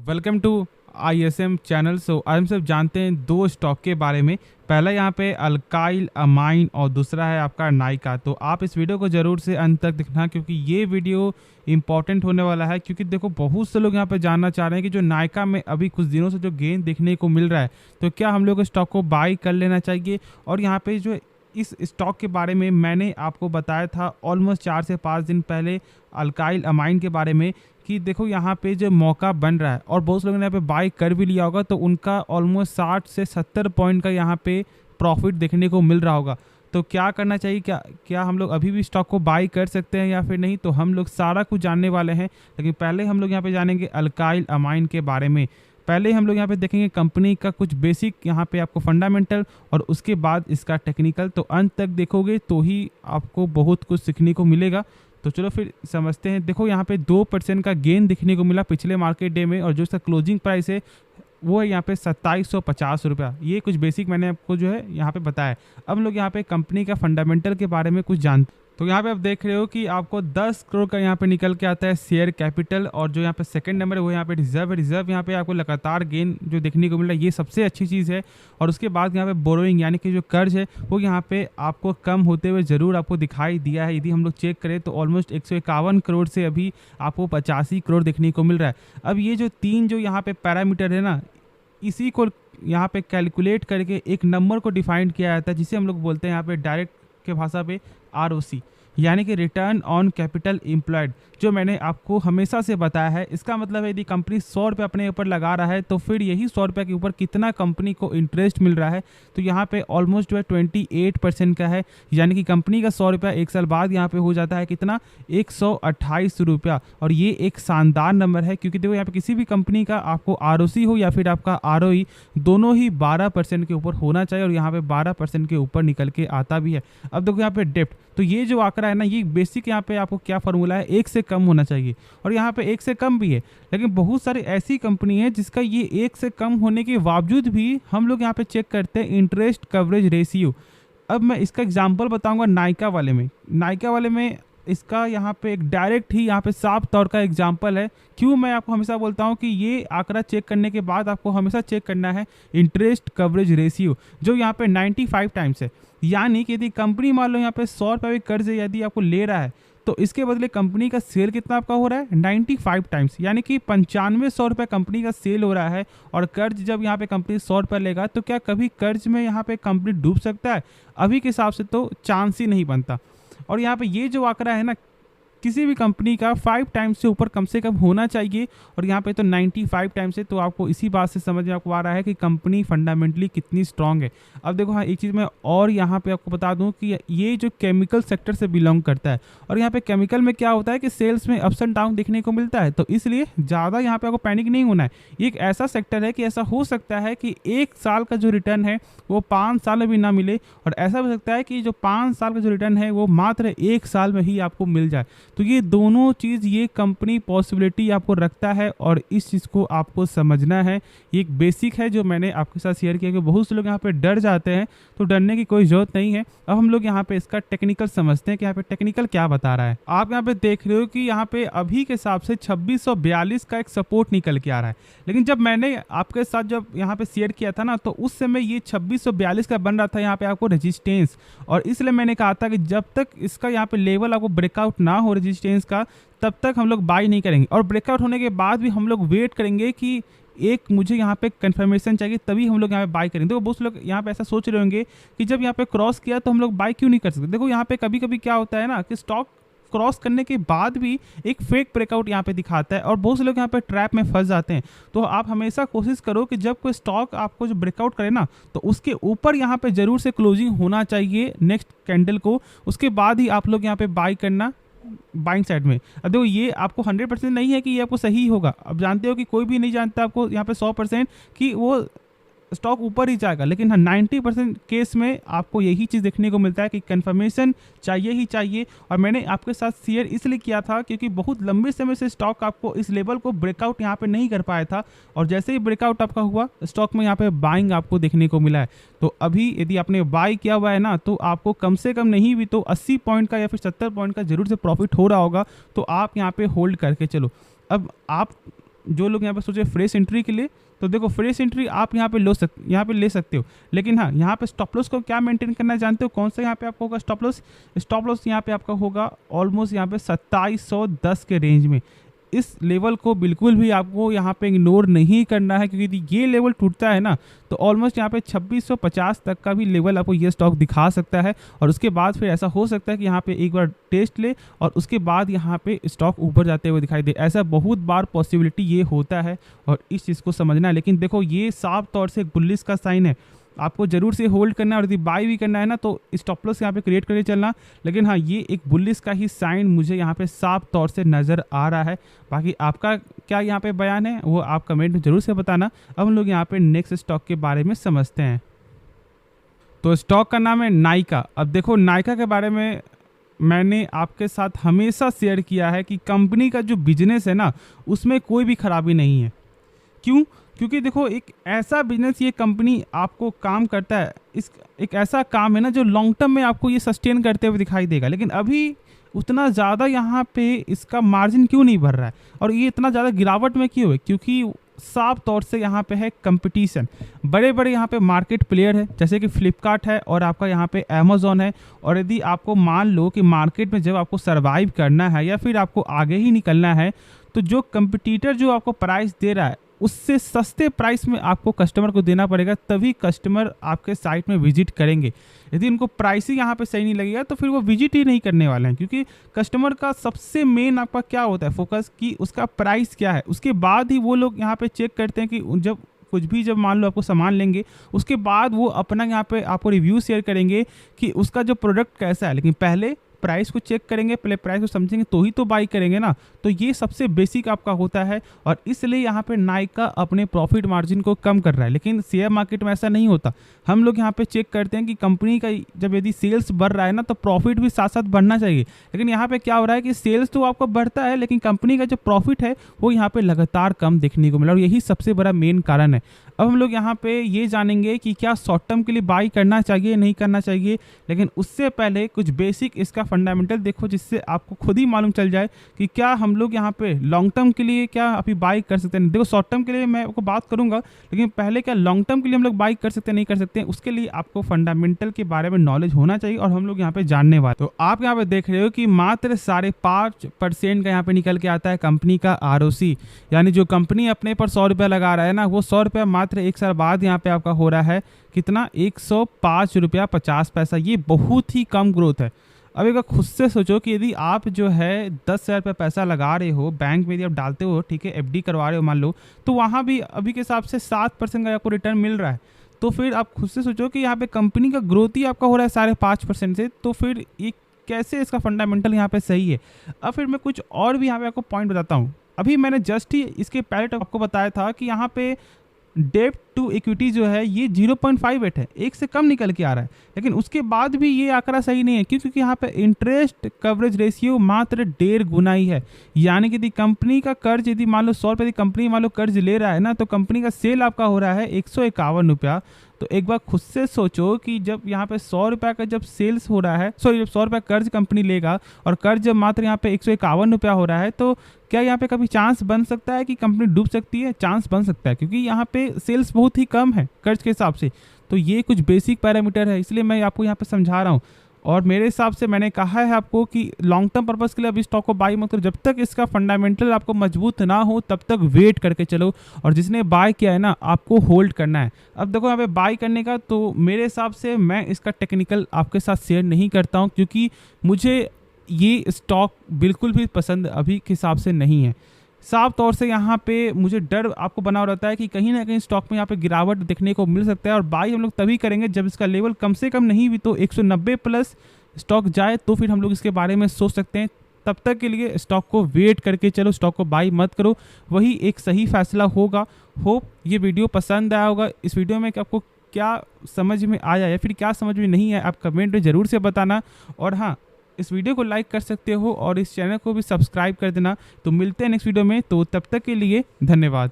Welcome to ISM channel. आज हम सब जानते हैं दो स्टॉक के बारे में। पहला यहाँ पे अल्काइल अमाइन और दूसरा है आपका नाइका। तो आप इस वीडियो को ज़रूर से अंत तक देखना, क्योंकि ये वीडियो इंपॉर्टेंट होने वाला है। क्योंकि देखो, बहुत से लोग यहाँ पे जानना चाह रहे हैं कि जो नाइका में अभी कुछ दिनों से जो गेन देखने को मिल रहा है, तो क्या हम लोग को स्टॉक को बाई कर लेना चाहिए। और यहाँ पे जो इस स्टॉक के बारे में मैंने आपको बताया था ऑलमोस्ट 4 से 5 दिन पहले अल्काइल अमाइन के बारे में, कि देखो यहाँ पे जो मौका बन रहा है और बहुत से लोगों ने यहाँ पे बाई कर भी लिया होगा, तो उनका ऑलमोस्ट 60 से 70 पॉइंट का यहाँ पे प्रॉफिट देखने को मिल रहा होगा। तो क्या करना चाहिए, क्या हम लोग अभी भी स्टॉक को बाई कर सकते हैं या फिर नहीं, तो हम लोग सारा कुछ जानने वाले हैं। लेकिन पहले हम लोग यहाँ पे जानेंगे अल्काइल अमाइन के बारे में। पहले हम लोग यहाँ पे देखेंगे कंपनी का कुछ बेसिक यहाँ पे आपको फंडामेंटल, और उसके बाद इसका टेक्निकल। तो अंत तक देखोगे तो ही आपको बहुत कुछ सीखने को मिलेगा। तो चलो फिर समझते हैं। देखो यहाँ पे 2% का गेन दिखने को मिला पिछले मार्केट डे में, और जो इसका क्लोजिंग प्राइस है वो है यहाँ पे 2750 रुपया। ये कुछ बेसिक मैंने आपको जो है यहाँ पे बताया। अब हम लोग यहाँ पे कंपनी का फंडामेंटल के बारे में कुछ जानते। तो यहाँ पे आप देख रहे हो कि आपको 10 करोड़ का यहाँ पे निकल के आता है शेयर कैपिटल, और जो यहाँ पे सेकंड नंबर है वो यहाँ पे रिजर्व है। रिजर्व यहाँ पे आपको लगातार गेन जो देखने को मिल रहा है, ये सबसे अच्छी चीज़ है। और उसके बाद यहाँ पे बोरोइंग यानी कि जो कर्ज है वो यहाँ पे आपको कम होते हुए ज़रूर आपको दिखाई दिया है। यदि हम लोग चेक करें तो ऑलमोस्ट 151 करोड़ से अभी आपको 85 करोड़ देखने को मिल रहा है। अब ये जो तीन जो यहाँ पे पैरामीटर है ना, इसी को यहाँ पे कैलकुलेट करके एक नंबर को डिफाइन किया जाता है, जिसे हम लोग बोलते हैं यहाँ पे डायरेक्ट के भाषा पे ROC, यानी कि रिटर्न ऑन कैपिटल एम्प्लॉयड, जो मैंने आपको हमेशा से बताया है। इसका मतलब है यदि कंपनी 100 रुपये अपने ऊपर लगा रहा है, तो फिर यही 100 रुपये के ऊपर कितना कंपनी को इंटरेस्ट मिल रहा है। तो यहाँ पे ऑलमोस्ट जो है 28% का है, यानी कि कंपनी का 100 रुपया 1 साल बाद यहाँ पे हो जाता है कितना, 128 रुपया। और ये एक शानदार नंबर है, क्योंकि देखो यहाँ पे किसी भी कंपनी का आपको ROC हो या फिर आपका ROE, दोनों ही 12% के ऊपर होना चाहिए, और यहाँ पे 12% के ऊपर निकल के आता भी है। अब देखो यहाँ पे डेप्ट, तो ये जो आंकड़ा है ना, ये बेसिक यहाँ पे आपको क्या फॉर्मूला है, 1 से कम होना चाहिए, और यहाँ पे 1 से कम भी है। लेकिन बहुत सारी ऐसी कंपनी है जिसका ये 1 से कम होने के बावजूद भी हम लोग यहाँ पे चेक करते हैं इंटरेस्ट कवरेज रेशियो। अब मैं इसका एग्जांपल बताऊंगा नाइका वाले में। नाइका वाले में इसका यहाँ पे एक डायरेक्ट ही यहाँ पे साफ तौर का एग्जांपल है। क्यों मैं आपको हमेशा बोलता हूँ कि ये आंकड़ा चेक करने के बाद आपको हमेशा चेक करना है इंटरेस्ट कवरेज रेशियो, जो यहाँ पे 95 टाइम्स है। यानी कि यदि कंपनी मान लो यहाँ पे 100 रुपये भी कर्ज यदि आपको ले रहा है, तो इसके बदले कंपनी का सेल कितना आपका हो रहा है, 95 टाइम्स, यानी कि 9500 रुपये कंपनी का सेल हो रहा है। और कर्ज जब यहाँ पे कंपनी 100 रुपये लेगा, तो क्या कभी कर्ज में यहाँ पे कंपनी डूब सकता है? अभी के हिसाब से तो चांस ही नहीं बनता। और यहाँ पे ये जो आंकड़ा है ना, किसी भी कंपनी का 5 टाइम्स से ऊपर कम से कम होना चाहिए, और यहाँ पे तो 95 टाइम्स है। तो आपको इसी बात से समझ में आपको आ रहा है कि कंपनी फंडामेंटली कितनी स्ट्रांग है। अब देखो, हाँ, एक चीज़ मैं और यहाँ पे आपको बता दूँ कि ये जो केमिकल सेक्टर से बिलोंग करता है, और यहाँ पे केमिकल में क्या होता है कि सेल्स में अप्स एंड डाउन देखने को मिलता है। तो इसलिए ज़्यादा यहाँ पे आपको पैनिक नहीं होना है। ये एक ऐसा सेक्टर है कि ऐसा हो सकता है कि 1 साल का जो रिटर्न है वो 5 साल में भी ना मिले, और ऐसा हो सकता है कि जो 5 साल का जो रिटर्न है वो मात्र 1 साल में ही आपको मिल जाए। तो ये दोनों चीज़ ये कंपनी पॉसिबिलिटी आपको रखता है, और इस चीज़ को आपको समझना है। ये एक बेसिक है जो मैंने आपके साथ शेयर किया, कि बहुत से लोग यहाँ पे डर जाते हैं, तो डरने की कोई ज़रूरत नहीं है। अब हम लोग यहाँ पे इसका टेक्निकल समझते हैं कि यहाँ पे टेक्निकल क्या बता रहा है। आप यहाँ पे देख रहे हो कि यहाँ पे अभी के हिसाब से 2642 का एक सपोर्ट निकल के आ रहा है। लेकिन जब मैंने आपके साथ जब यहाँ पे शेयर किया था ना, तो उस समय ये 2642 का बन रहा था यहाँ पे आपको रेजिस्टेंस, और इसलिए मैंने कहा था कि जब तक इसका यहाँ पे लेवल आपको ब्रेकआउट ना हो रेजिस्टेंस का, तब तक हम लोग बाई नहीं करेंगे। और ब्रेकआउट होने के बाद भी हम लोग वेट करेंगे कि एक मुझे यहाँ पे कंफर्मेशन चाहिए, तभी हम लोग यहाँ पे बाई करेंगे। देखो, बहुत लोग यहाँ पे ऐसा सोच रहे होंगे कि जब यहाँ पे क्रॉस किया तो हम लोग बाई क्यों नहीं कर सकते। देखो, यहाँ पे कभी कभी क्या होता है ना कि स्टॉक क्रॉस करने के बाद भी एक फेक ब्रेकआउट यहाँ पे दिखाता है, और बहुत से लोग यहाँ पे ट्रैप में फंस जाते हैं। तो आप हमेशा कोशिश करो कि जब कोई स्टॉक आपको जो ब्रेकआउट करे ना, तो उसके ऊपर यहाँ पे जरूर से क्लोजिंग होना चाहिए नेक्स्ट कैंडल को, उसके बाद ही आप लोग यहाँ पे बाई करना बाइंग साइड में। अब देखो, ये आपको 100% नहीं है कि ये आपको सही होगा। अब जानते हो कि कोई भी नहीं जानता आपको यहाँ पे 100% कि वो स्टॉक ऊपर ही जाएगा, लेकिन हाँ 90% केस में आपको यही चीज़ देखने को मिलता है कि कंफर्मेशन चाहिए ही चाहिए। और मैंने आपके साथ शेयर इसलिए किया था क्योंकि बहुत लंबे समय से स्टॉक आपको इस लेवल को ब्रेकआउट यहाँ पे नहीं कर पाया था, और जैसे ही ब्रेकआउट आपका हुआ, स्टॉक में यहाँ पे बाइंग आपको देखने को मिला है। तो अभी यदि आपने बाई किया हुआ है ना, तो आपको कम से कम नहीं भी तो 80 पॉइंट का या फिर 70 पॉइंट का जरूर से प्रॉफिट हो रहा होगा। तो आप यहाँ पे होल्ड करके चलो। अब आप जो लोग यहाँ पे सोचे फ्रेश एंट्री के लिए, तो देखो फ्रेश एंट्री आप यहाँ पे ले सकते हो। लेकिन हाँ, यहाँ पे स्टॉप लॉस को क्या मेंटेन करना है जानते हो? कौन सा यहाँ पे आपको होगा स्टॉप लॉस? स्टॉप लॉस यहाँ पे आपका होगा ऑलमोस्ट यहाँ पे 2710 के रेंज में। इस लेवल को बिल्कुल भी आपको यहाँ पे इग्नोर नहीं करना है, क्योंकि यदि ये लेवल टूटता है ना तो ऑलमोस्ट यहाँ पे 2650 तक का भी लेवल आपको ये स्टॉक दिखा सकता है। और उसके बाद फिर ऐसा हो सकता है कि यहाँ पे एक बार टेस्ट ले और उसके बाद यहाँ पे स्टॉक ऊपर जाते हुए दिखाई दे। ऐसा बहुत बार पॉसिबिलिटी ये होता है और इस चीज़ को समझना है। लेकिन देखो ये साफ तौर से बुलिश का साइन है, आपको जरूर से होल्ड करना है और यदि बाय भी करना है ना तो स्टॉप लॉस यहाँ पे क्रिएट करके चलना। लेकिन हाँ, ये एक बुलिश का ही साइन मुझे यहाँ पे साफ तौर से नज़र आ रहा है। बाकी आपका क्या यहाँ पे बयान है वो आप कमेंट में जरूर से बताना। अब हम लोग यहाँ पे नेक्स्ट स्टॉक के बारे में समझते हैं। तो स्टॉक का नाम है नायका। अब देखो नायका के बारे में मैंने आपके साथ हमेशा शेयर किया है कि कंपनी का जो बिजनेस है ना उसमें कोई भी खराबी नहीं है। क्यों? क्योंकि देखो एक ऐसा बिजनेस ये कंपनी आपको काम करता है, इस एक ऐसा काम है ना जो लॉन्ग टर्म में आपको ये सस्टेन करते हुए दिखाई देगा। लेकिन अभी उतना ज़्यादा यहाँ पे इसका मार्जिन क्यों नहीं बढ़ रहा है और ये इतना ज़्यादा गिरावट में क्यों है? क्योंकि साफ तौर से यहाँ पे है कंपटीशन। बड़े बड़े यहाँ पे मार्केट प्लेयर है जैसे कि फ्लिपकार्ट है और आपका यहाँ पे अमेज़ॉन है। और यदि आपको मान लो कि मार्केट में जब आपको सर्वाइव करना है या फिर आपको आगे ही निकलना है तो जो कंपटीटर जो आपको प्राइस दे रहा है उससे सस्ते प्राइस में आपको कस्टमर को देना पड़ेगा, तभी कस्टमर आपके साइट में विजिट करेंगे। यदि उनको प्राइस ही यहाँ पे सही नहीं लगेगा तो फिर वो विजिट ही नहीं करने वाले हैं, क्योंकि कस्टमर का सबसे मेन आपका क्या होता है फोकस कि उसका प्राइस क्या है। उसके बाद ही वो लोग यहाँ पे चेक करते हैं कि जब मान लो आपको सामान लेंगे उसके बाद वो अपना यहाँ पे आपको रिव्यू शेयर करेंगे कि उसका जो प्रोडक्ट कैसा है। लेकिन पहले प्राइस को चेक करेंगे, पहले प्राइस को समझेंगे तो ही तो बाई करेंगे ना। तो ये सबसे बेसिक आपका होता है और इसलिए यहाँ पे नायका अपने प्रॉफिट मार्जिन को कम कर रहा है। लेकिन शेयर मार्केट में ऐसा नहीं होता। हम लोग यहाँ पे चेक करते हैं कि कंपनी का जब यदि सेल्स बढ़ रहा है ना तो प्रॉफिट भी साथ साथ बढ़ना चाहिए। लेकिन यहाँ पे क्या हो रहा है कि सेल्स तो आपका बढ़ता है लेकिन कंपनी का जो प्रॉफिट है वो यहाँ पे लगातार कम देखने को मिला और यही सबसे बड़ा मेन कारण है। अब हम लोग यहाँ पे ये जानेंगे कि क्या शॉर्ट टर्म के लिए बाई करना चाहिए नहीं करना चाहिए। लेकिन उससे पहले कुछ बेसिक इसका फंडामेंटल देखो जिससे आपको खुद ही मालूम चल जाए कि क्या हम लोग यहाँ पे लॉन्ग टर्म के लिए क्या अभी बाई कर सकते हैं। देखो शॉर्ट टर्म के लिए मैं आपको बात करूंगा, लेकिन पहले क्या लॉन्ग टर्म के लिए हम लोग बाई कर सकते हैं नहीं कर सकते हैं, उसके लिए आपको फंडामेंटल के बारे में नॉलेज होना चाहिए और हम लोग यहाँ पे जानने वाले। तो आप यहाँ पे देख रहे हो कि मात्र 5.5% का यहाँ पे निकल के आता है कंपनी का ROC, यानी जो कंपनी अपने पर 100 रुपया लगा रहा है ना वो 100 रुपया मात्र एक साल बाद यहाँ पे आपका हो रहा है कितना 105 रुपया 50 पैसा। ये बहुत ही कम ग्रोथ है। अब एक खुद से सोचो कि यदि आप जो है 10,000 रुपये पैसा लगा रहे हो बैंक में, यदि आप डालते हो ठीक है FD करवा रहे हो मान लो, तो वहाँ भी अभी के हिसाब से 7% का आपको रिटर्न मिल रहा है। तो फिर आप खुद से सोचो कि यहाँ पे कंपनी का ग्रोथ ही आपका हो रहा है 5.5% से, तो फिर ये कैसे इसका फंडामेंटल यहाँ पे सही है। अब फिर मैं कुछ और भी यहाँ पे आपको पॉइंट बताता हूँ। अभी मैंने जस्ट ही इसके पहले आपको बताया था कि यहाँ पे डेट टू इक्विटी जो है ये 0.58 है, एक से कम निकल के आ रहा है। लेकिन उसके बाद भी ये आंकड़ा सही नहीं है क्योंकि यहाँ पे इंटरेस्ट कवरेज रेशियो मात्र 1.5 गुना ही है। यानी कि यदि कंपनी का कर्ज यदि मान लो 100 रुपये की कंपनी मान लो कर्ज ले रहा है ना तो कंपनी का सेल आपका हो रहा है 151 रुपया। तो एक बार खुद से सोचो कि जब यहाँ पे 100 रुपये का जब सेल्स हो रहा है, जब 100 रुपये कर्ज कंपनी लेगा और कर्ज जब मात्र यहाँ पे 151 रुपया हो रहा है, तो क्या यहाँ पे कभी चांस बन सकता है कि कंपनी डूब सकती है? चांस बन सकता है क्योंकि यहाँ पे सेल्स बहुत ही कम है कर्ज के हिसाब से। तो ये कुछ बेसिक पैरामीटर है, इसलिए मैं आपको यहाँ पे समझा रहा हूँ। और मेरे हिसाब से मैंने कहा है आपको कि लॉन्ग टर्म पर्पस के लिए अभी स्टॉक को बाई मत करो, जब तक इसका फंडामेंटल आपको मजबूत ना हो तब तक वेट करके चलो। और जिसने बाय किया है ना आपको होल्ड करना है। अब देखो यहाँ पे बाई करने का तो मेरे हिसाब से मैं इसका टेक्निकल आपके साथ शेयर नहीं करता हूँ क्योंकि मुझे ये स्टॉक बिल्कुल भी पसंद अभी के हिसाब से नहीं है। साफ तौर से यहाँ पे मुझे डर आपको बना रहता है कि कहीं ना कहीं स्टॉक में यहाँ पे गिरावट देखने को मिल सकता है और बाई हम लोग तभी करेंगे जब इसका लेवल कम से कम नहीं भी तो 190 प्लस स्टॉक जाए, तो फिर हम लोग इसके बारे में सोच सकते हैं। तब तक के लिए स्टॉक को वेट करके चलो, स्टॉक को बाई मत करो, वही एक सही फैसला होगा। होप ये वीडियो पसंद आया होगा। इस वीडियो में आपको क्या समझ में आया या फिर क्या समझ में नहीं आया आप कमेंट में ज़रूर से बताना। और हाँ, इस वीडियो को लाइक कर सकते हो और इस चैनल को भी सब्सक्राइब कर देना। तो मिलते हैं नेक्स्ट वीडियो में, तो तब तक के लिए धन्यवाद।